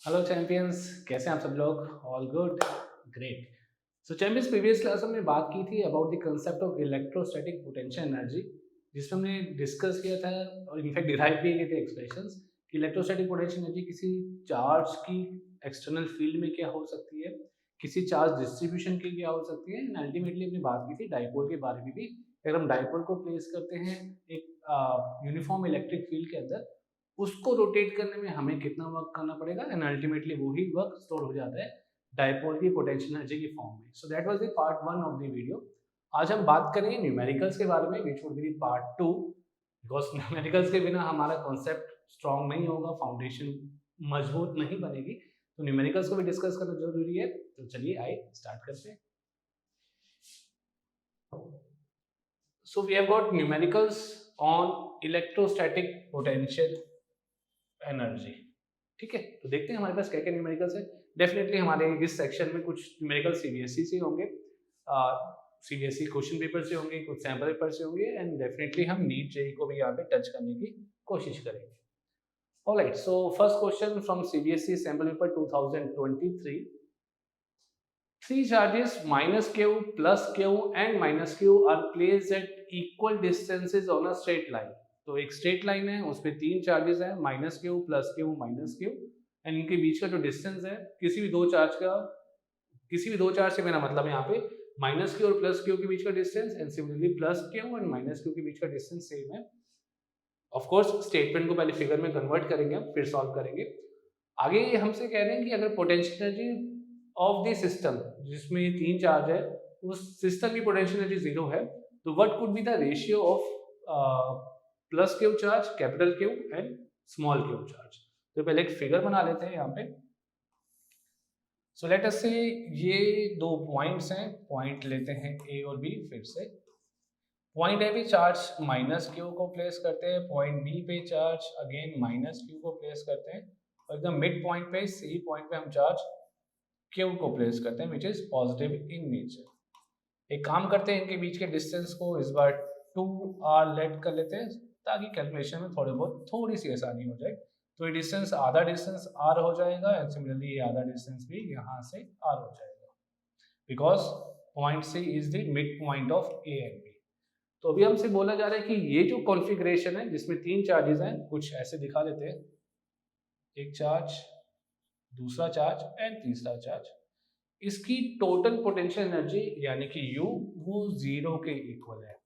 Hello champions, कैसे हैं आप सब लोग? All good, great. So champions, previous class में हमने बात की थी about the concept of electrostatic potential energy, जिसमें हमने डिस्कस किया था और इनफैक्ट डिराइव भी किए थे एक्सप्रेशंस कि इलेक्ट्रोस्टैटिक पोटेंशियल एनर्जी किसी चार्ज की एक्सटर्नल फील्ड में क्या हो सकती है, किसी चार्ज डिस्ट्रीब्यूशन की क्या हो सकती है, एंड अल्टीमेटली हमने बात की थी डाइपोल के बारे में भी। अगर हम डाइपोल को प्लेस करते हैं एक यूनिफॉर्म इलेक्ट्रिक फील्ड के अंदर, उसको रोटेट करने में हमें कितना वर्क करना पड़ेगा, एंड अल्टीमेटली वही वर्क स्टोर हो जाता है डायपोल की पोटेंशियल एनर्जी की फॉर्म में। So that was the part 1 of the video. आज हम बात करेंगे न्यूमेरिकल्स के बारे में, which would be part 2, because numericals के बिना हमारा कॉन्सेप्ट स्ट्रांग नहीं होगा, फाउंडेशन मजबूत नहीं बनेगी। तो न्यूमेरिकल्स को भी डिस्कस करना जरूरी है। तो चलिए आइए स्टार्ट करते हैं। So we have got numericals on electrostatic potential energy। ठीक है, तो देखते हैं हमारे पास क्या क्या न्यूमेरिकल्स है। डेफिनेटली हमारे इस सेक्शन में कुछ न्यूमेरिकल सीबीएसई से होंगे, सीबीएसई क्वेश्चन पेपर से होंगे, कुछ सैम्पल पेपर से होंगे, एंड डेफिनेटली हम नीट जेई को भी यहाँ पे टच करने की कोशिश करेंगे। Alright, so first question from CBSE sample paper 2023। Three charges minus q plus q and minus q are placed at equal distances on a straight line। तो एक स्ट्रेट लाइन है, उस पे तीन चार्जेस है, minus Q plus Q minus Q, and इनके बीच का जो डिस्टेंस है किसी भी दो चार्ज से मेरा मतलब है यहाँ पे माइनस क्यू और प्लस क्यू के बीच का distance, and similarly plus Q and minus Q के बीच का डिस्टेंस सेम है। ऑफ कोर्स स्टेटमेंट को पहले फिगर में कन्वर्ट करेंगे, हम फिर सॉल्व करेंगे। आगे हमसे कह रहे हैं कि अगर potential energy of the system जिसमें ये तीन चार्ज है, उस सिस्टम की पोटेंशियल एनर्जी जीरो है, तो what could be the ratio of plus Q charge, capital Q and small Q charge. तो पहले एक फिगर बना लेते हैं यहाँ पे। सो लेट अस से ये दो पॉइंट्स हैं, पॉइंट लेते हैं ए और बी। फिर से पॉइंट ए पे चार्ज माइनस क्यू को प्लेस करते हैं, पॉइंट बी पे चार्ज अगेन माइनस क्यू को प्लेस करते हैं, और एकदम मिड पॉइंट पे सी पॉइंट पे हम चार्ज क्यू को प्लेस करते हैं, which is positive in nature. एक काम करते हैं, इनके बीच के डिस्टेंस को इस बार 2r लेट कर लेते हैं, ताकि कैलकुलेशन में थोड़ी सी आसानी हो जाए। तो ये डिस्टेंस, आधा डिस्टेंस r हो जाएगा, एंड सिमिलरली ये आधा डिस्टेंस भी यहाँ से r हो जाएगा, because point C is the mid point of A and B. तो अभी हमसे बोला जा रहा है कि ये जो कॉन्फ़िगरेशन है जिसमें तीन चार्जेस हैं, कुछ ऐसे दिखा देते हैं, एक चार्ज, दूसरा चार्ज एंड तीसरा चार्ज, इसकी टोटल पोटेंशियल एनर्जी यानी कि U वो जीरो के इक्वल है।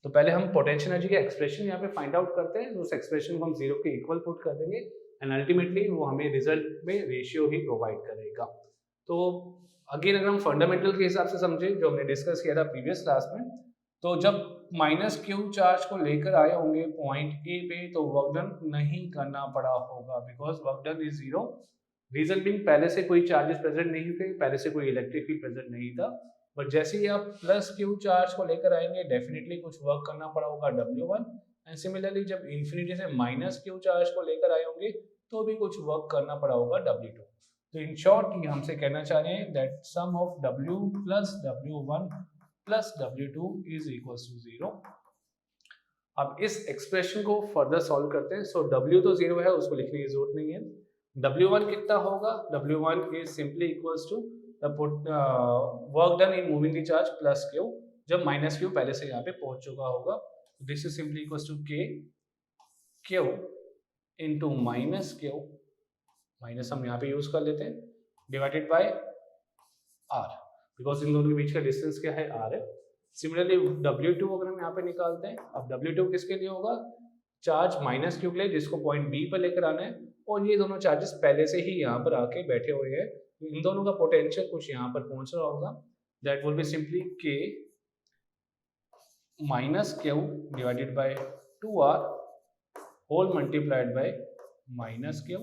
तो पहले हम पोटेंशियल एनर्जी का एक्सप्रेशन यहाँ पे फाइंड आउट करते हैं, उस एक्सप्रेशन को हम जीरो के इक्वल पुट कर देंगे, एंड अल्टीमेटली वो हमें रिजल्ट में रेशियो ही प्रोवाइड करेगा। तो अगेन अगर हम फंडामेंटल के हिसाब से समझे, जो हमने डिस्कस किया था प्रीवियस क्लास में, तो जब माइनस क्यू चार्ज को लेकर आए होंगे पॉइंट ए पे, तो वर्क डन नहीं करना पड़ा होगा, because work done is zero. Reason being, पहले से कोई चार्जेस प्रेजेंट नहीं थे, पहले से कोई इलेक्ट्रिक फील्ड प्रेजेंट नहीं था। बट जैसे ही आप प्लस क्यू चार्ज को लेकर आएंगे, डेफिनेटली कुछ वर्क करना पड़ा होगा W1, एंड सिमिलरली जब इन्फिनिटी से माइनस क्यू चार्ज को लेकर आए होंगे, तो भी कुछ वर्क करना पड़ा होगा W2। तो इन शॉर्ट ये हमसे कहना चाह रहे हैं that sum of W plus W1 plus W2 is equal to zero. अब इस एक्सप्रेशन को फर्दर सॉल्व करते हैं। सो W तो जीरो है, उसको लिखने की जरूरत नहीं है। W1 कितना होगा? W1 is simply equals to the work done in moving the charge plus Q, जब माइनस Q पहले से यहाँ पे पहुंच चुका होगा। This is simply equals to K Q into minus Q, minus हम यहाँ पे यूज कर लेते हैं, डिवाइडेड बाय R, बिकॉज इन दोनों के बीच का डिस्टेंस क्या है? R है। सिमिलरली W2 अगर हम यहाँ पे निकालते हैं, अब W2 किसके लिए होगा? चार्ज माइनस क्यू के लिए, जिसको पॉइंट बी पर लेकर आना है, और ये दोनों चार्जेस पहले से ही यहाँ पर आके बैठे हुए हैं, तो इन दोनों का पोटेंशियल कुछ यहाँ पर पहुंच रहा होगा। That will be simply K minus Q divided by 2r whole multiplied by minus Q,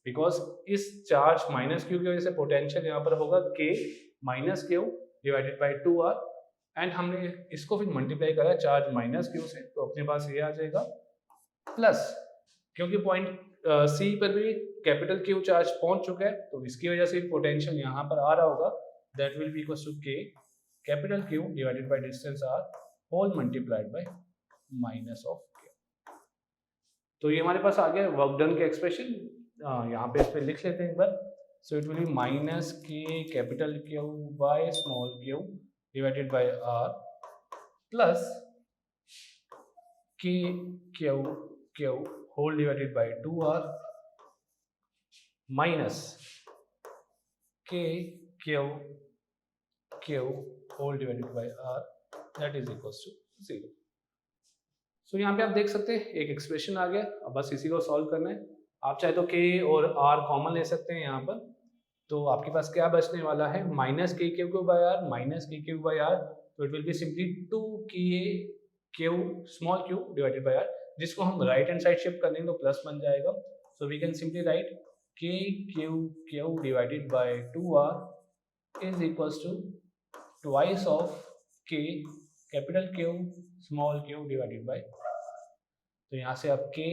because इस चार्ज माइनस क्यू की वजह से पोटेंशियल यहाँ पर होगा K minus Q divided by 2r, and हमने इसको फिर मल्टीप्लाई करा चार्ज माइनस क्यू से, तो अपने पास ये आ जाएगा प्लस, क्योंकि पॉइंट सी पर भी कैपिटल क्यू चार्ज पहुंच चुका है, तो इसकी वजह से पोटेंशियल यहाँ पर आ रहा होगा। That will be equal to K capital Q divided by distance r whole multiplied by minus of K। तो ये हमारे पास आ गया वर्क डन के एक्सप्रेशन। यहाँ पे इस पे लिख लेते हैं एक बार. So it will be minus K capital Q by small Q divided by R plus K Q Q whole divided by 2r minus K Q Q whole divided by R that is equals to 0. सो यहाँ पे आप देख सकते हैं एक expression आ गया. अब बस इसी को सॉल्व करना है. आप चाहे तो के और आर कॉमन ले सकते हैं यहाँ पर. तो आपके पास क्या बचने वाला है, minus K Q by R minus K Q by R. तो it will be simply 2 K Q small Q divided by R, जिसको हम राइट हैंड साइड शिफ्ट कर देंगे तो प्लस बन जाएगा. So we can simply write K Q Q divided by 2r is equals to twice of K capital Q small Q divided by. तो यहाँ से आप के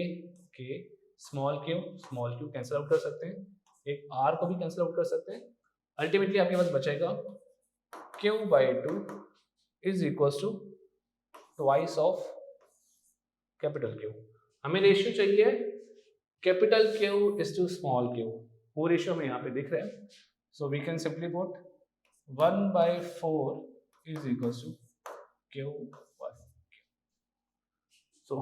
स्मॉल क्यू कैंसिल आउट कर सकते हैं, एक आर को भी कैंसिल आउट कर सकते हैं. अल्टीमेटली आपके पास बचेगा Q by 2 is equals to twice of capital Q. हमें रेशियो चाहिए capital Q is to small Q. वो रेशियो हमें यहाँ पे दिख रहा है. So we can simply put 1/4 is equals to Q by Q. So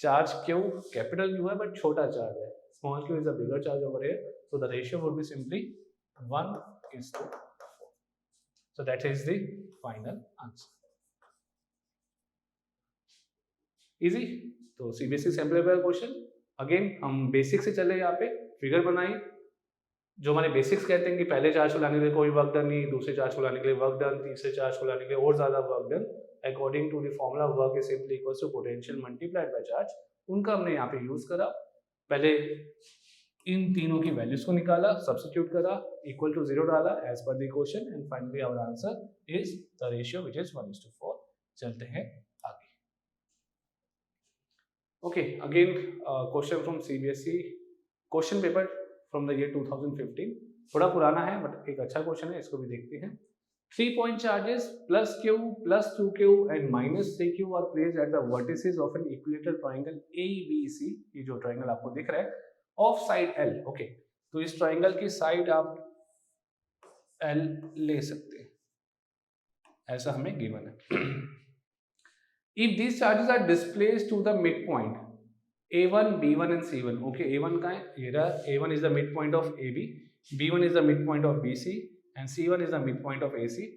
charge Q capital Q है बट छोटा चार्ज है. Small Q is a bigger charge over here. So the ratio would be simply 1:4. So that is the final answer. Easy. तो CBSE sample paper question. Again हम basic से चले. यहाँ पे figure बनाई. जो हमारे बेसिक्स कहते हैं कि पहले चार्ज को लाने के लिए कोई वर्क डन नहीं, दूसरे चार्ज को लाने के लिए वर्क डन, तीसरे चार्ज को लाने के लिए और ज्यादा work done. According to the formula work is simply equals to potential multiplied by charge. उनका हमने यहाँ पे यूज करा. पहले इन तीनों की वैल्यूज को निकाला, सब्स्टिट्यूट करा, इक्वल टू 0 डाला as per the question and finally our answer is the ratio which is 1:4. चलते हैं आगे. Okay, again question from CBSE question paper from the year 2015. थोड़ा पुराना है बट एक अच्छा क्वेश्चन है, इसको भी देखते हैं. 3 point charges plus q plus 2q and minus 3q are placed at the vertices of an equilateral triangle ABC. ये जो ट्राइंगल आपको दिख रहा है ऑफ साइड L. ओके, तो इस ट्राइंगल की साइड आप L ले सकते हैं, ऐसा हमें गिवन है. If these charges are displaced to the midpoint A1, B1 and C1. Okay, A1 का है ये रहा. A1 is the midpoint of AB, B1 is the midpoint of BC and C1 is the midpoint of AC.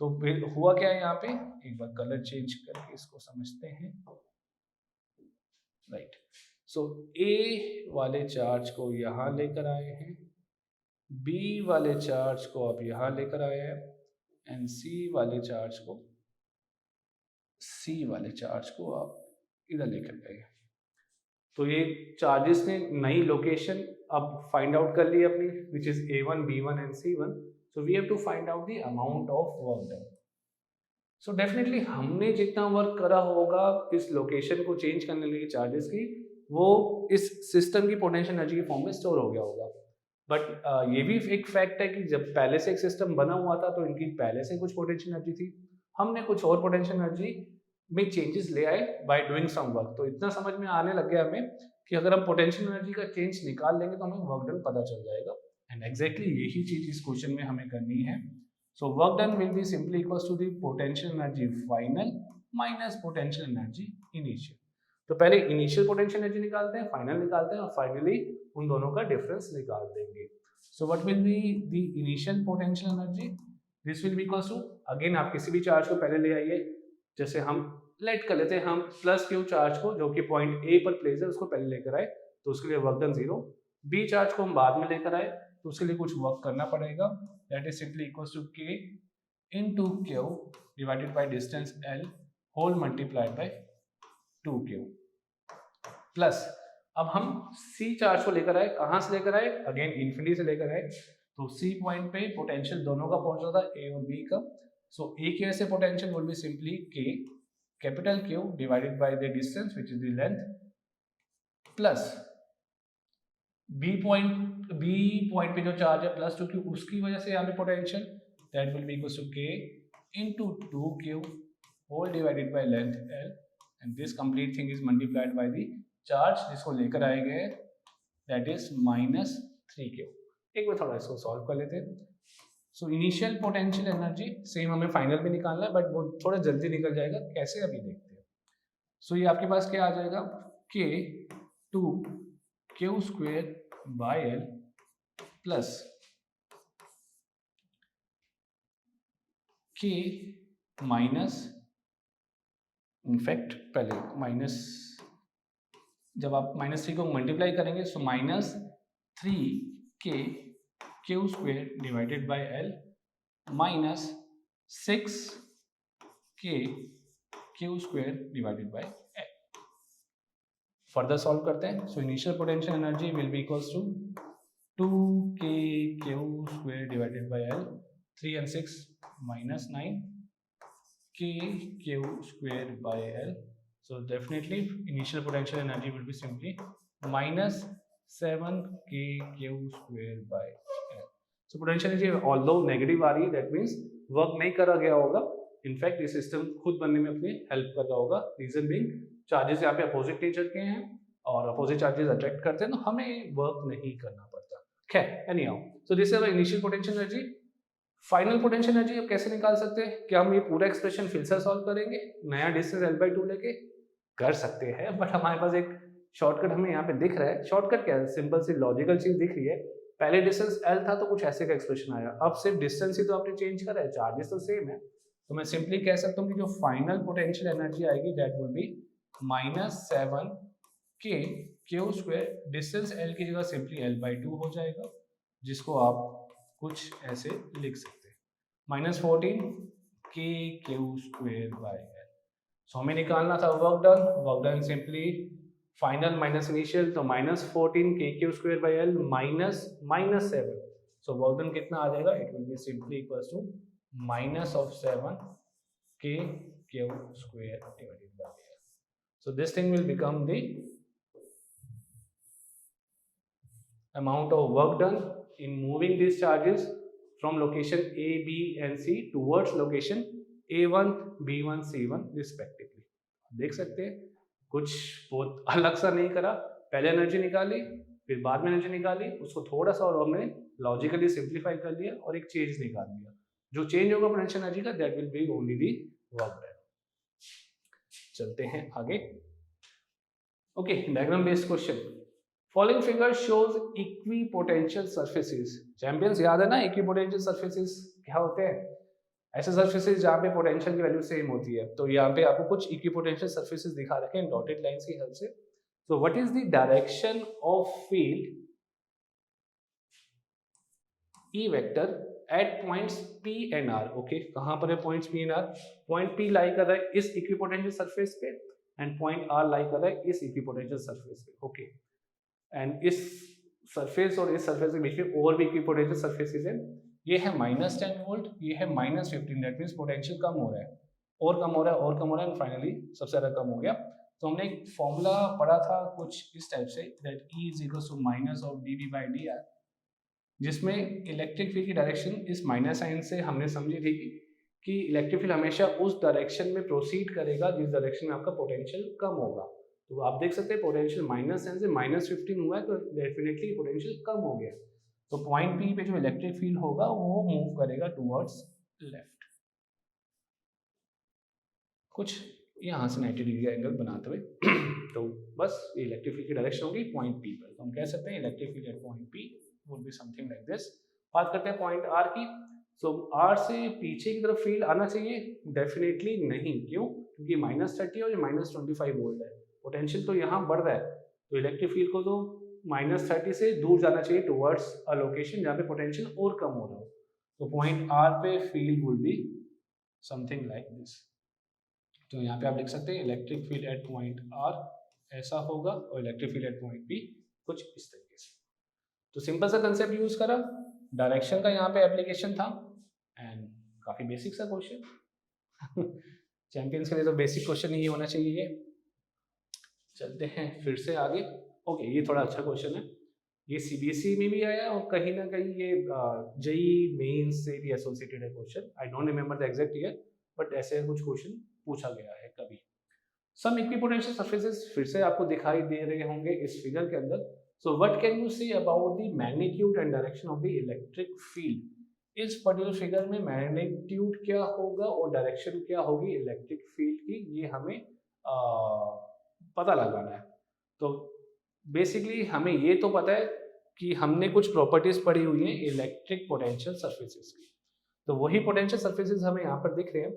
तो हुआ क्या है यहाँ पे, एक बार कलर चेंज करके इसको समझते हैं. राइट. सो A वाले चार्ज को यहाँ लेकर आए हैं, B वाले चार्ज को आप यहाँ लेकर आए हैं एंड C वाले चार्ज को आप इधर लेकर गए. तो ये चार्जेस ने नई लोकेशन अब फाइंड आउट कर ली अपनी, which is A1, B1 and C1. So we have to find out the amount of work done. So definitely हमने जितना वर्क करा होगा इस लोकेशन को चेंज करने के लिए चार्जेस की, वो इस सिस्टम की पोटेंशियल एनर्जी के फॉर्म में स्टोर हो गया होगा. बट ये भी एक फैक्ट है कि जब पहले से एक सिस्टम बना हुआ था तो इनकी पहले से कुछ पोटेंशियल एनर्जी थी, हमने कुछ और पोटेंशियल एनर्जी में चेंजेस ले आए बाय डूइंग सम वर्क. तो इतना समझ में आने लग गया हमें कि अगर हम पोटेंशियल एनर्जी का चेंज निकाल लेंगे तो हमें वर्क डन पता चल जाएगा. एंड एग्जैक्टली यही चीज इस क्वेश्चन में हमें करनी है. So work done will be simply equals to the potential energy final minus potential energy initial. तो पहले इनिशियल पोटेंशियल एनर्जी निकालते हैं, फाइनल निकालते हैं और फाइनली उन दोनों का डिफरेंस निकाल देंगे. So what will be the initial potential energy? This will be equals to, again आप किसी भी चार्ज को पहले ले आइए. जैसे हम लेट कर लेते हैं हम प्लस क्यू चार्ज को, जो कि पॉइंट ए पर प्लेस है, उसको पहले लेकर आए तो उसके लिए वर्क डन 0. बी चार्ज को हम बाद में लेकर आए तो उसके लिए कुछ वर्क करना पड़ेगा. That is simply equals to K into Q divided by distance L whole multiplied by 2q plus. अब हम C चार्ज को लेकर आए, कहाँ से लेकर आए, अगेन इन्फिनिटी से लेकर आए. तो C पॉइंट पे पोटेंशियल दोनों का पहुंच रहा था, A और B का. सो A की वजह से potential would be simply K capital Q divided by the distance which is the length plus B point पे जो चार्ज है प्लस 2q, उसकी वजह से यहाँ पे potential that will be equals to K into 2q whole divided by length L and this complete thing is multiplied by the charge जिसको लेकर आए गए दैट इज -3Q। एक बार थोड़ा इसको सॉल्व कर लेते हैं। So initial potential energy same हमें फाइनल में निकालना है, बट वो थोड़ा जल्दी निकल जाएगा, कैसे अभी देखते हैं। सो ये आपके पास क्या आ जाएगा, K2Q² L plus K minus, in fact पहले माइनस, जब आप -3 को मल्टीप्लाई करेंगे so -3K⁴ minus 6K⁴ L। Further solve करते हैं। So initial potential energy will be equals to 2K⁴ L, 3 and 6 -9 K⁴ L. So definitely initial potential energy will be simply -7K⁴L. So potential energy although negative आ रही है, that means work नहीं करा गया होगा, in fact ये system खुद बनने में अपनी हेल्प कर रहा होगा। रीजन बीइंग चार्जेस यहाँ पे अपोजिट नेचर के हैं और अपोजिट चार्जेस अट्रैक्ट करते हैं, तो हमें वर्क नहीं करना पड़ता। खैर anyhow, so this is initial potential energy. Final potential energy अब कैसे निकाल सकते हैं? क्या हम ये पूरा एक्सप्रेशन फिर से सॉल्व करेंगे नया डिस्टेंस L/2 लेके? कर सकते हैं, बट हमारे पास एक शॉर्टकट हमें यहाँ पे दिख रहा है। शॉर्टकट क्या है? सिंपल सी लॉजिकल चीज दिख रही है। पहले डिस्टेंस L था तो कुछ ऐसे का एक्सप्रेशन आया, अब सिर्फ डिस्टेंस ही तो आपने चेंज करा है, चार्जेस तो सेम है। तो मैं सिंपली कह सकता हूँ कि जो फाइनल पोटेंशियल एनर्जी आएगी that will B -7K⁴, distance L की जगह सिंपली L/2 हो जाएगा, जिसको आप कुछ ऐसे लिख सकते हैं, -14K⁴L। सो हमें निकालना था work done simply final minus initial, तो -14K⁴L -7। सो वर्क डन कितना आ जाएगा? It will be simply equals to -7K⁴L। So this thing will become the amount of work done in moving these charges from location A, B and C towards location A1, B1, C1 respectively। देख सकते हैं कुछ बहुत अलग सा नहीं करा, पहले एनर्जी निकाली फिर बाद में एनर्जी निकाली, उसको थोड़ा सा और हमने लॉजिकली सिंप्लीफाई कर लिया और एक चेंज निकाल दिया। जो चेंज होगा पोटेंशियल एनर्जी का that will B only the work done. चलते हैं आगे। Okay, diagram based question. Following figure shows equipotential surfaces. Champions याद है ना इक्विपोटेंशियल सरफेसेस क्या होते हैं? ऐसे सरफेसेस जहाँ पे पोटेंशियल की वैल्यू सेम होती है। तो यहाँ पे आपको कुछ इक्विपोटेंशियल सरफेसेस दिखा रखे हैं डॉटेड लाइंस की हेल्प से। तो what is the direction of field E vector eight points P and R? Okay, कहाँ पर है points P and R? Point P लाई कर रहा है इस इक्विपोटेंशियल सरफेस पे एंड पॉइंट R लाई कर रहा है इस इक्विपोटेंशियल सरफेस पे। ओके, एंड इस सरफेस और इस सरफेस के बीच में और भी इक्विपोटेंशियल सरफेसेस हैं। ये है -10 वोल्ट, ये है -15, दैट मींस पोटेंशियल कम हो रहा है और कम हो रहा है और कम हो रहा है एंड फाइनली सबसे ज़्यादा कम हो गया। तो हमने एक फॉर्मूला पढ़ा था कुछ इस टाइप से, दैट E = -dV/dr, जिसमें इलेक्ट्रिक फील्ड की डायरेक्शन इस माइनस साइन से हमने समझी थी कि इलेक्ट्रिक फील्ड हमेशा उस डायरेक्शन में प्रोसीड करेगा जिस डायरेक्शन में आपका पोटेंशियल कम होगा। तो आप देख सकते हैं पोटेंशियल -10 से -15 हुआ है, तो डेफिनेटली पोटेंशियल कम हो गया। तो पॉइंट P पे जो इलेक्ट्रिक फील्ड होगा वो मूव करेगा टुवर्ड्स लेफ्ट, कुछ यहाँ से 90 डिग्री का एंगल बनाते हुए। तो बस ये इलेक्ट्रिक फील्ड की डायरेक्शन होगी पॉइंट P पर। तो हम कह सकते हैं electric field at point P would be something like this। बात करते हैं पॉइंट R की। सो R से पीछे की तरफ फील्ड आना चाहिए? डेफिनेटली नहीं। क्यों? क्योंकि -30 और ये -25 वोल्ट है, पोटेंशियल तो यहाँ बढ़ रहा है, तो इलेक्ट्रिक फील्ड को तो -30 से दूर जाना चाहिए टुवर्ड्स अ लोकेशन जहाँ पे पोटेंशियल और कम हो रहा हो। तो पॉइंट R पे field would be something like this. तो यहाँ पे आप लिख सकते हैं electric field at point R ऐसा होगा और electric field at point P कुछ इस तरीके से। तो सिंपल सा कंसेप्ट यूज करा, डायरेक्शन का यहाँ पे एप्लीकेशन था एंड काफी बेसिक सा क्वेश्चन। चैंपियंस के लिए तो बेसिक क्वेश्चन ही होना चाहिए। चलते हैं फिर से आगे। ओके, ये थोड़ा अच्छा क्वेश्चन है, ये CBSE में भी आया और कहीं ना कहीं ये JEE मेंस से भी एसोसिएटेड है question. I don't remember the exact year, but ऐसे कुछ क्वेश्चन पूछा गया है कभी। सम इक्विपोटेंशियल सरफेसेस फिर से आपको दिखाई दे रहे होंगे इस फिगर के अंदर। So what can you say about the magnitude and direction of the electric field? इस पर्टिकुलर फिगर में मैग्नीट्यूड क्या होगा और डायरेक्शन क्या होगी इलेक्ट्रिक फील्ड की, ये हमें पता लगाना है। तो बेसिकली हमें ये तो पता है कि हमने कुछ प्रॉपर्टीज पढ़ी हुई हैं इलेक्ट्रिक पोटेंशियल सरफेसेस की, तो वही पोटेंशियल सरफेसेस हमें यहाँ पर दिख रहे हैं।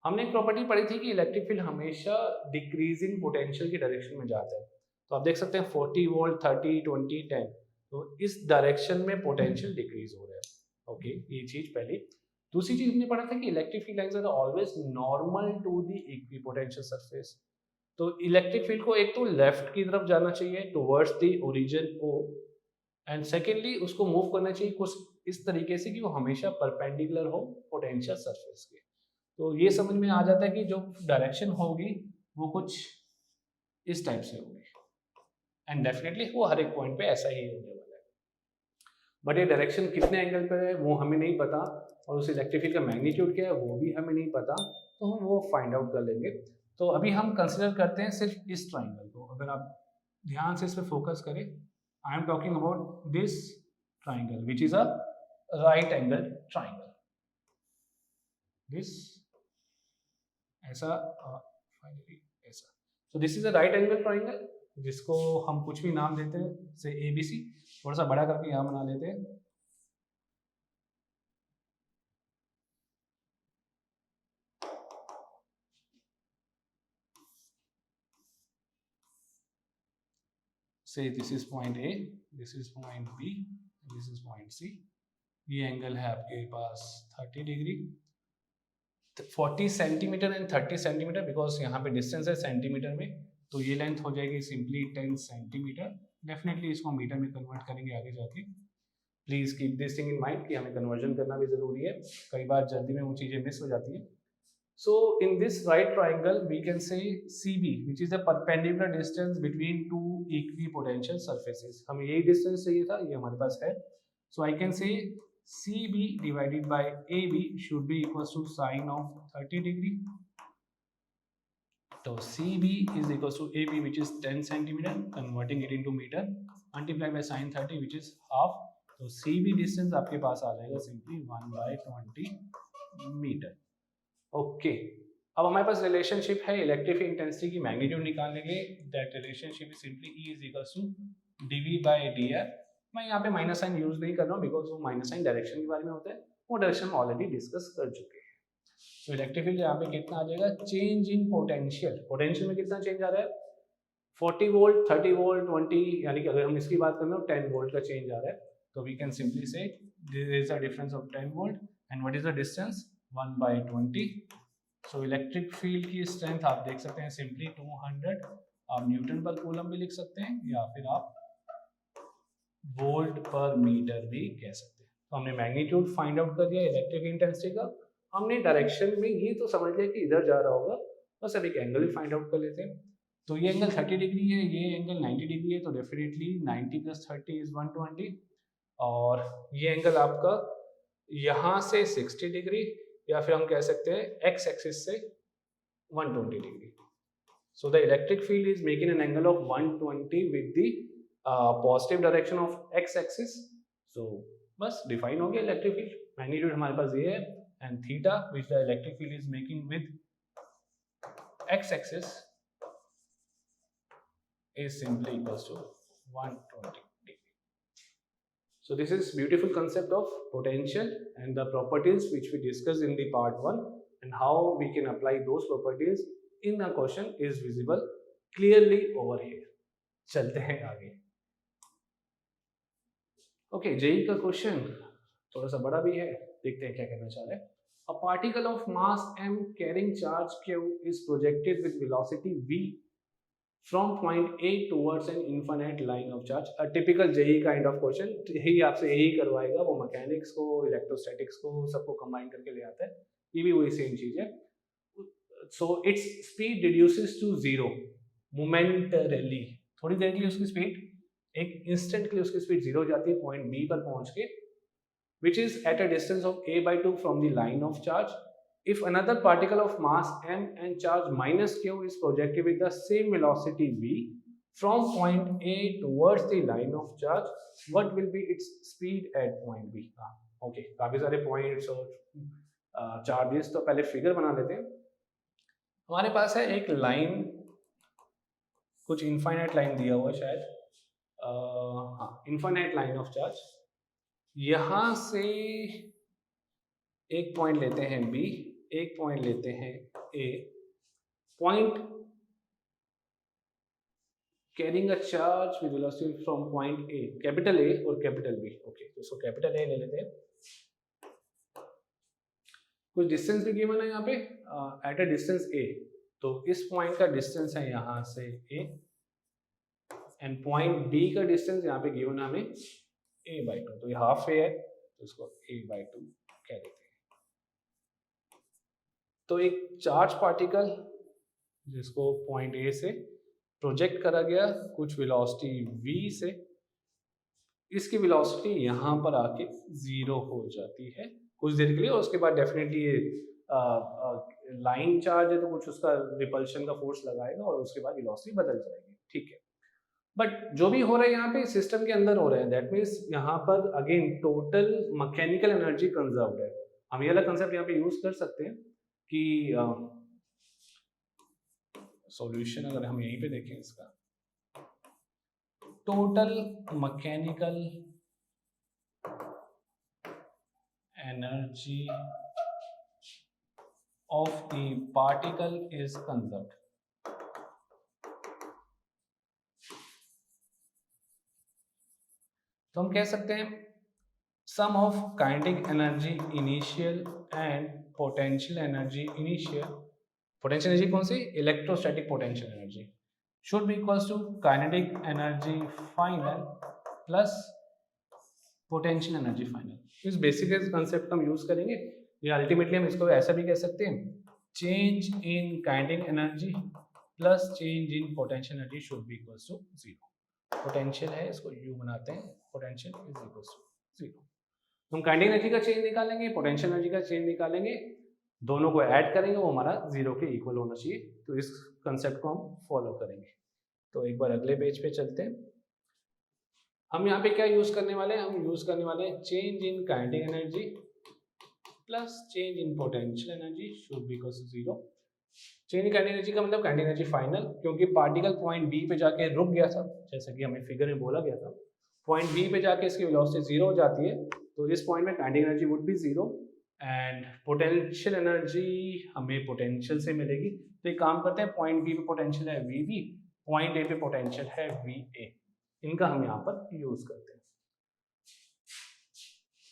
हमने एक प्रॉपर्टी पढ़ी थी कि इलेक्ट्रिक फील्ड हमेशा डिक्रीजिंग पोटेंशियल की डायरेक्शन में जाता है। तो आप देख सकते हैं 40 वोल्ट 30 20 10, तो इस डायरेक्शन में पोटेंशियल डिक्रीज हो रहा है। ओके, ये चीज पहली। दूसरी चीज हमने पढ़ा था कि electric field lines are always normal to the equipotential surface. तो इलेक्ट्रिक फील्ड को एक तो लेफ्ट की तरफ जाना चाहिए towards the origin O, and secondly उसको मूव करना चाहिए कुछ इस तरीके से कि वो हमेशा परपेंडिकुलर हो पोटेंशियल सरफेस के। तो ये समझ में आ जाता है कि जो डायरेक्शन होगी वो कुछ इस टाइप से होगी, एंड डेफिनेटली वो हर एक पॉइंट पे ऐसा ही होने वाला है। बट ये डायरेक्शन कितने एंगल पर है वो हमें नहीं पता, और उस इलेक्ट्रिक फील्ड का मैग्नीट्यूड क्या है वो भी हमें नहीं पता, तो हम वो फाइंड आउट कर लेंगे। तो अभी हम कंसिडर करते हैं सिर्फ इस ट्राइंगल को। अगर आप ध्यान से इस पर फोकस करें, I am talking about this triangle which is a right angle triangle. This ऐसा फाइनली ऐसा, so this is a right angle triangle जिसको हम कुछ भी नाम देते हैं, से ABC। थोड़ा सा बड़ा करके यहाँ बना लेते हैं। Say this is point A, this is point B, this is point C। ये एंगल है आपके पास 30 degree, 40 centimetre and 30 centimetre, because यहाँ पे डिस्टेंस है सेंटीमीटर में, तो ये लेंथ हो जाएगी सिंपली 10 सेंटीमीटर। डेफिनेटली इसको मीटर में कन्वर्ट करेंगे आगे जाके। Please keep this thing in mind कि हमें कन्वर्जन करना भी जरूरी है, कई बार जल्दी में वो चीजें मिस हो जाती हैं। So in this right triangle we can say CB, which is the perpendicular distance between two equipotential surfaces। हमें यही distance चाहिए था, ये हमारे पास है। So I can say CB divided by AB should be equals to sine of 30 degree। तो CB is equals to AB which is 10 centimeter, converting it into meter, multiplied by sine 30 which is half। तो CB distance आपके पास आ जाएगा simply 1/20 metre. Okay, अब हमारे पास relationship है electric field intensity की magnitude निकालने के लिए। That relationship is simply E is equals to dV/dr। मैं यहाँ पे माइनस साइन यूज नहीं कर रहा हूँ बिकॉज वो माइनस साइन डायरेक्शन के बारे में होता है, वो डायरेक्शन हम ऑलरेडी डिस्कस कर चुके हैं। तो इलेक्ट्रिक फील्ड यहाँ पे कितना आ जाएगा, चेंज इन पोटेंशियल। पोटेंशियल में कितना चेंज आ रहा है, 40 वोल्ट 30 वोल्ट 20, यानी कि अगर हम इसकी बात करें तो 10 वोल्ट का चेंज आ रहा है। तो we can simply say there is a difference of 10 volt and what is the distance 1/20। So electric field की स्ट्रेंथ आप देख सकते हैं सिंपली 200। आप न्यूटन पर कूलम भी लिख सकते हैं या फिर आप वोल्ट पर मीटर भी कह सकते हैं। तो हमने मैग्नीट्यूड फाइंड आउट कर दिया इलेक्ट्रिक इंटेंसिटी का। हमने डायरेक्शन में ये तो समझ लिया कि इधर जा रहा होगा, बस अब एक एंगल भी फाइंड आउट कर लेते हैं। तो ये एंगल 30 डिग्री है, ये एंगल 90 डिग्री है, तो डेफिनेटली 90 + 30 = 120। और ये एंगल आपका यहाँ से 60 डिग्री, या फिर हम कह सकते हैं एक्स एक्सिस से 120 degree. So the electric field is making an angle of 120 with the positive direction of X axis. So बस डिफाइन हो गया इलेक्ट्रिक फील्ड। मैग्नीट्यूड हमारे पास ये है, and theta which the electric field is making with x axis is simply equals to 120 degree. So this is beautiful concept of potential and the properties which we discussed in the part 1, and how we can apply those properties in a question is visible clearly over here. चलते हैं आगे। Okay, JEE का question थोड़ा सा बड़ा भी है, देखते हैं क्या कहना चाह रहा है। A particle of mass m carrying charge q is projected with velocity v from point A towards an infinite line of charge। A typical JEE kind of question। यही आपसे यही करवाएगा, वो मैकेनिक्स को इलेक्ट्रोस्टैटिक्स को सबको कंबाइन करके ले आता है। ये भी वही सेम चीज है। So it's speed reduces to 0 momentarily. थोड़ी देर के लिए उसकी स्पीड, एक इंस्टेंट के लिए उसकी स्पीड 0 हो जाती है पॉइंट B पर पहुंच के, which is at a distance of a/2 from the line of charge। If another particle of mass m and charge -q is projected with the same velocity v from point A towards the line of charge, what will be its speed at point B? Okay, काफी सारे points और charges, तो पहले figure बना लेते हैं। हमारे पास है एक लाइन, कुछ इनफाइनाइट लाइन दिया हुआ है शायद, हाँ, इनफाइनाइट लाइन ऑफ चार्ज। यहाँ से एक पॉइंट लेते हैं B, एक पॉइंट लेते हैं A, point carrying a charge with velocity from point A, capital A और कैपिटल B। ओके, तो इसको कैपिटल A ले लेते हैं। कुछ डिस्टेंस भी गिवन है यहाँ पे, एट अ डिस्टेंस A, तो इस पॉइंट का डिस्टेंस है यहाँ से A, एंड पॉइंट B का डिस्टेंस यहाँ पे गिवन है हमें A/2, तो ये हाफ A है, तो इसको A/2 कह देते हैं। तो एक चार्ज पार्टिकल जिसको पॉइंट A से प्रोजेक्ट करा गया कुछ वेलोसिटी v से, इसकी वेलोसिटी यहाँ पर आके 0 हो जाती है कुछ देर के लिए, और उसके बाद डेफिनेटली ये लाइन चार्ज है तो कुछ उसका रिपल्शन का फोर्स लगाएगा और उसके बाद वेलोसिटी बदल जाएगी, ठीक है। बट जो भी हो रहा है यहाँ पे सिस्टम के अंदर हो रहा है, दैट मीन्स यहाँ पर again total mechanical energy conserved है। हम ये वाला कंसेप्ट यहाँ पे यूज कर सकते हैं कि सॉल्यूशन अगर हम यहीं पे देखें इसका, total mechanical energy of the particle is conserved. तो हम कह सकते हैं sum of kinetic energy initial and potential energy initial, potential energy कौन सी, electrostatic potential energy, should be equals to kinetic energy final plus potential energy final. इस basic concept हम use करेंगे, ये अल्टीमेटली हम इसको ऐसा भी कह सकते हैं, change in kinetic energy plus change in potential energy should be equals to 0। Potential है, इसको U बनाते हैं, पोटेंशियल इज इक्वल्स टू 0। हम काइनेटिक एनर्जी का चेंज निकालेंगे, पोटेंशियल एनर्जी का चेंज निकालेंगे, दोनों को ऐड करेंगे, वो हमारा 0 के इक्वल होना चाहिए। तो इस कंसेप्ट को हम फॉलो करेंगे। तो एक बार अगले पेज पे चलते हैं। हम यहाँ पे क्या यूज करने वाले हैं, हम यूज करने वाले हैं change in kinetic energy plus change in potential energy should be equal to 0। Change in kinetic energy का मतलब काइनेटिक एनर्जी फाइनल, क्योंकि पार्टिकल पॉइंट बी पे जाके रुक गया था, जैसे कि हमें फिगर में बोला गया था, पॉइंट बी पे जाके इसकी वेलोसिटी 0 हो जाती है, तो इस पॉइंट में kinetic energy would be 0 and potential energy हमें पोटेंशियल से मिलेगी। तो एक काम करते हैं, पॉइंट बी पे पोटेंशियल है VB, पॉइंट ए पे पोटेंशियल है VA, इनका हम यहाँ पर यूज करते हैं।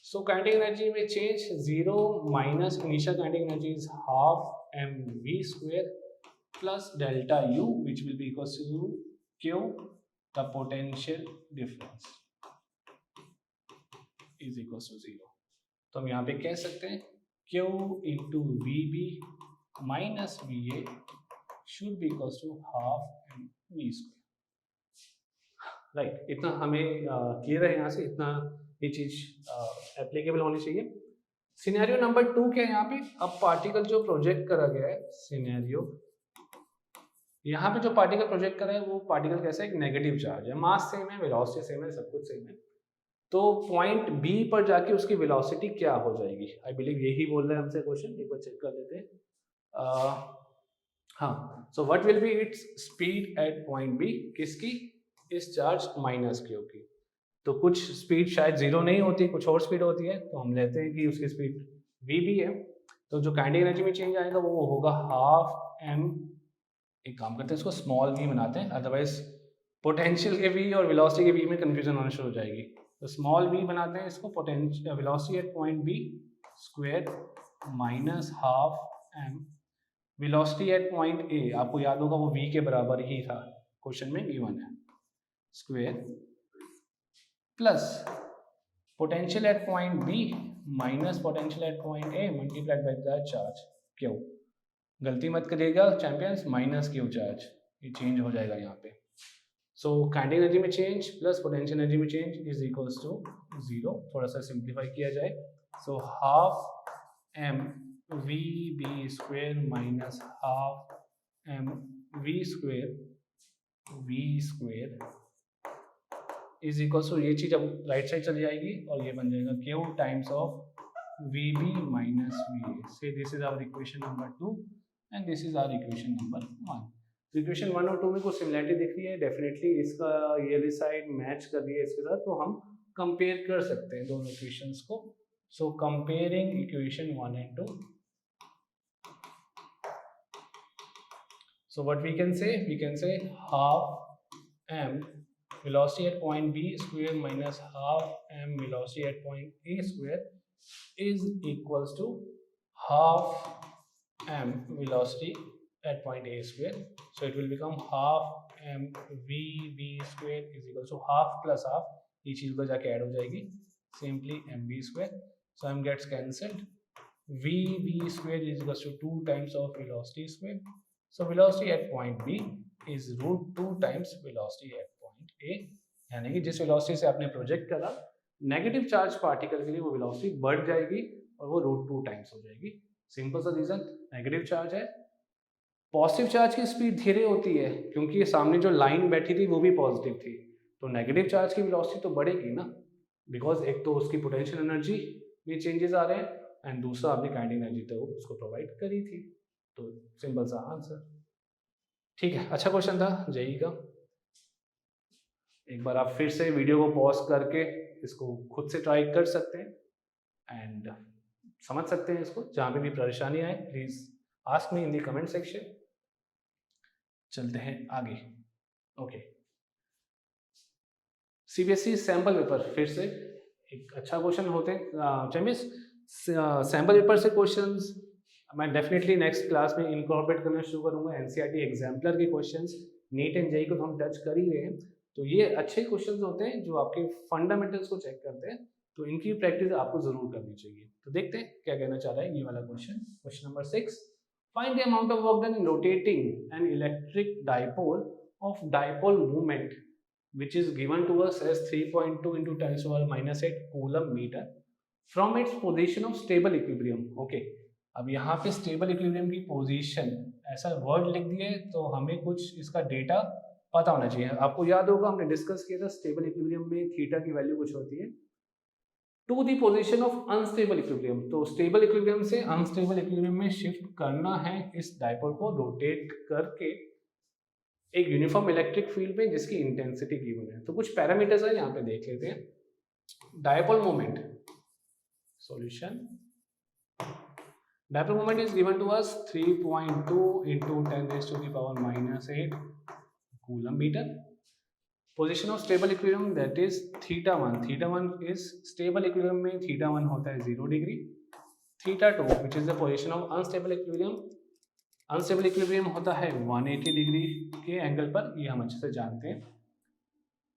सो काइनेटिक एनर्जी में change 0 minus initial kinetic energy is half mv² plus delta U which will be equals to Q, the potential difference is equals to 0। तो हम यहाँ पे कह सकते हैं Q into VB minus VA should be equals to half mv²। Right, इतना हमें clear है यहाँ से, इतना ये चीज एप्लीकेबल होनी चाहिए। सिनेरियो नंबर 2 क्या है यहाँ पे, अब पार्टिकल जो प्रोजेक्ट करा गया है, सिनेरियो यहाँ पे जो पार्टिकल प्रोजेक्ट करा है वो पार्टिकल कैसा है, एक नेगेटिव चार्ज है, मास सेम है, वेलोसिटी सेम है, सब कुछ सेम है। तो पॉइंट बी पर जाके उसकी वेलोसिटी क्या हो जाएगी, आई बिलीव यही बोल रहे हैं हमसे क्वेश्चन, एक बार चेक कर लेते हैं। हाँ, so what will be its speed at point B, किसकी, इस चार्ज माइनस क्यू की। तो कुछ स्पीड शायद 0 नहीं होती, कुछ और स्पीड होती है, तो हम लेते हैं कि उसकी स्पीड VB है, तो जो काइनेटिक एनर्जी में चेंज आएगा वो होगा हाफ m, एक काम करते हैं इसको स्मॉल v बनाते हैं, अदरवाइज पोटेंशियल के v और वेलोसिटी के v में कंफ्यूजन होना शुरू हो जाएगी। तो स्मॉल v बनाते हैं इसको, potential velocity at point b square minus half m, velocity at point a आपको याद होगा वो v के बराबर ही था, क्वेश्चन में गिवन है, square plus potential at point B minus potential at point A multiplied by the charge Q. गलती मत करिएगा चैंपियंस, माइनस क्यू चार्ज, ये चेंज हो जाएगा यहाँ पे। सो काइनेटिक एनर्जी में चेंज प्लस पोटेंशियल एनर्जी में चेंज इज इक्वल्स टू 0। थोड़ा सा सिंप्लीफाई किया जाए, so half m VB square minus half m V square V square is equal to, ये चीज अब राइट साइड चली जाएगी और ये बन जाएगा Q times of V B minus V A. So this is our equation number 2 and this is our equation number 1। तो इक्वेशन 1 और 2 में कुछ सिमिलरिटी दिख रही है, डेफिनेटली इसका ये वाली साइड मैच कर रही है इसके साथ, तो हम कंपेयर कर सकते हैं दोनों इक्वेशंस को। सो comparing equation 1 and 2, so what we can say half m velocity at point B square minus half m velocity at point A square is equals to half m velocity at point A square. So it will become half m v b square is equals to half plus half, ये चीज उधर जाके add हो जाएगी, simply mb square. So m gets cancelled. vb square is equals to 2 times of velocity square. So velocity at point B is root 2 times velocity at point A, यानी कि जिस velocity से आपने प्रोजेक्ट करा negative charge particle के लिए वो velocity बढ़ जाएगी और वो रूट 2 टाइम्स हो जाएगी। सिंपल सा रीजन, नेगेटिव चार्ज है, पॉजिटिव चार्ज की स्पीड धीरे होती है क्योंकि सामने जो लाइन बैठी थी वो भी पॉजिटिव थी, तो नेगेटिव चार्ज की वेलोसिटी तो बढ़ेगी ना, बिकॉज एक तो उसकी पोटेंशियल एनर्जी में चेंजेस आ रहे हैं एंड दूसरा आपने काइनेटिक एनर्जी तो उसको प्रोवाइड करी थी। तो सिंपल सा आंसर। ठीक है, अच्छा क्वेश्चन था जेई का। एक बार आप फिर से वीडियो को पॉज करके इसको खुद से ट्राई कर सकते हैं एंड समझ सकते हैं इसको। जहाँ पे भी परेशानी आए please ask me in the comment section. चलते हैं आगे। ओके, सीबीएसई सैम्पल पेपर फिर से एक अच्छा क्वेश्चन होते हैं। चमिस सैम्पल पेपर से क्वेश्चंस मैं डेफिनेटली नेक्स्ट क्लास में इनकॉर्पोरेट करना शुरू करूंगा। एनसीईआरटी एग्जाम्पलर के क्वेश्चंस नीट एंड जेईई को तो हम टच कर ही रहे हैं, तो ये अच्छे क्वेश्चंस होते हैं जो आपके फंडामेंटल्स को चेक करते हैं, तो इनकी प्रैक्टिस आपको जरूर करनी चाहिए। तो देखते हैं क्या कहना चाह रहा है ये वाला question. Question number 6, find the amount of work done in rotating an electric dipole of dipole movement which is given to us as 3.2 into 10⁻⁻8 coulomb metre from its position of stable equilibrium। okay, अब यहाँ पे stable equilibrium की position ऐसा word लिख दिए तो हमें कुछ इसका डेटा पता होना चाहिए। आपको याद होगा हमने डिस्कस किया था स्टेबल इक्विलिब्रियम में थीटा की वैल्यू कुछ होती है to the position of unstable equilibrium. तो स्टेबल इक्विलिब्रियम से अनस्टेबल इक्विलिब्रियम में शिफ्ट करना है इस डाइपोल को रोटेट करके एक यूनिफॉर्म इलेक्ट्रिक फील्ड में जिसकी इंटेंसिटी गिवन है। तो कुछ पैरामीटर्स है यहाँ पे देख लेते हैं। Dipole moment, solution, dipole moment is given to us 3.2 into 10⁻⁻8 coulomb metre. Position of stable equilibrium that is θ1। θ1 is stable equilibrium में θ1 होता है 0 degree. θ2 which is the position of unstable equilibrium, unstable equilibrium होता है 180 degree के angle पर, ये हम अच्छे से जानते हैं।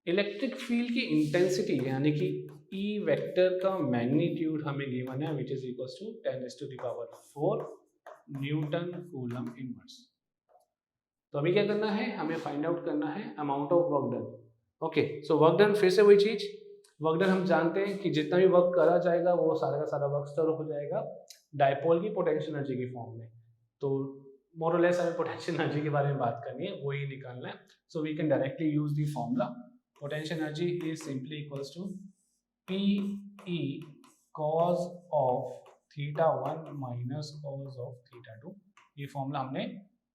इलेक्ट्रिक फील्ड की इंटेंसिटी यानी कि E वेक्टर का मैग्नीट्यूड हमें गिवन है which is equals to 10⁴ newton coulomb inverse. तो अभी क्या करना है, हमें फाइंड आउट करना है amount of work done. Okay, so work done फिर से वही चीज, वर्क डन हम जानते हैं कि जितना भी वर्क करा जाएगा वो सारा का सारा वर्क स्टोर हो जाएगा डाइपोल की पोटेंशियल एनर्जी की फॉर्म में। तो मोर और लेस हमें पोटेंशियल एनर्जी के बारे में बात करनी है, वही निकालना है। So we can directly use the formula, potential energy is simply equals to PE cos of θ1 minus cos of θ2। ये फॉर्मूला हमने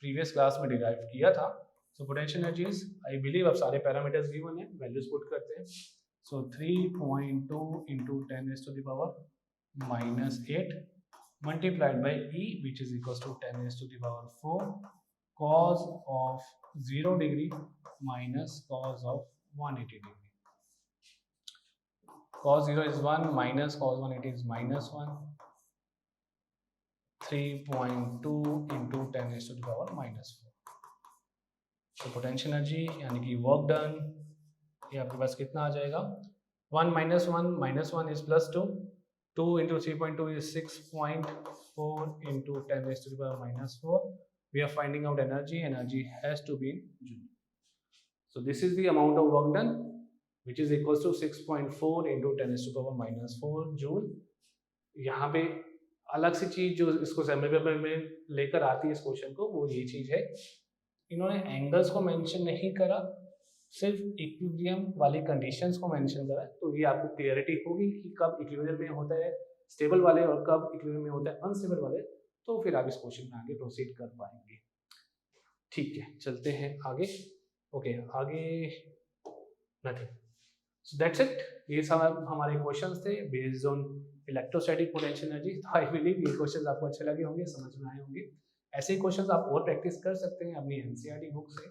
प्रीवियस क्लास में डिराइव किया था। So potential energy is, I believe अब सारे पैरामीटर्स गिवन है, values put करते हैं। सो 3.2 into 10⁻⁻8 multiplied by E which is equals to 10⁴ cos of 0 degree minus cos of 180 degree। cos 0 is 1 minus cos 180 is -1, 3.2 into 10⁻⁻4। तो potential energy यानी कि work done ये आपके पास कितना आ जाएगा, 1 minus 1 is +2, 2 into 3.2 is 6.4 into 10⁻⁻4। We are finding out energy, energy has to be in joule। So this is the amount of work done which is equals to 6.4 into 10⁻⁻4 joule. यहाँ पे अलग सी चीज जो इसको सैम्पल पेपर में लेकर आती है इस क्वेश्चन को, वो ये चीज है इन्होंने एंगल्स को मेंशन नहीं करा, सिर्फ इक्विलिब्रियम वाली कंडीशंस को मेंशन करा। तो ये आपको क्लियरिटी होगी कि कब इक्विलिब्रियम में होता है स्टेबल वाले और कब इक्विलिब्रियम में होता है अनस्टेबल वाले, तो फिर आप इस क्वेश्चन में आगे प्रोसीड कर पाएंगे। ठीक है, चलते हैं आगे। ओके, आगे नथिंग, सो दैट्स इट। ये सब हमारे क्वेश्चंस थे based on electrostatic potential energy. I believe ये क्वेश्चंस आपको अच्छे लगे होंगे, समझ में आए होंगे। ऐसे ही क्वेश्चंस आप और प्रैक्टिस कर सकते हैं अपनी एनसीईआरटी बुक से,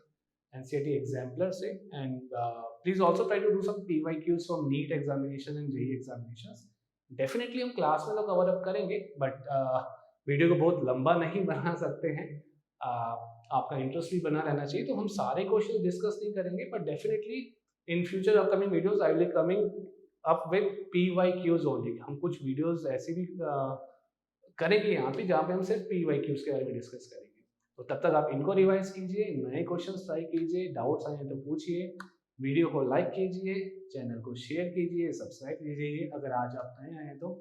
एनसीईआरटी एग्जाम्पलर से, and please also try to do some PYQs from NEET examination and JEE examinations. Definitely हम क्लास में तो कवर अप करेंगे, बट वीडियो को बहुत लंबा नहीं बना सकते हैं। आपका इंटरेस्ट भी बना रहना चाहिए, तो हम सारे क्वेश्चन डिस्कस नहीं करेंगे, but definitely in future upcoming videos I will coming up with PYQs only. हम कुछ वीडियोस ऐसे भी करेंगे यहाँ पे जहाँ पे हम सिर्फ पीवाईक्यूज के बारे में डिस्कस करेंगे। तो तब तक आप इनको रिवाइज कीजिए, नए क्वेश्चंस ट्राई कीजिए, डाउट्स आए तो पूछिए, वीडियो को लाइक कीजिए, चैनल को शेयर कीजिए, सब्सक्राइब कीजिए अगर आज आप नए आए हैं तो।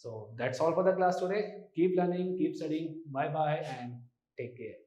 So that's all for the class today. Keep learning, keep studying. Bye bye and take care.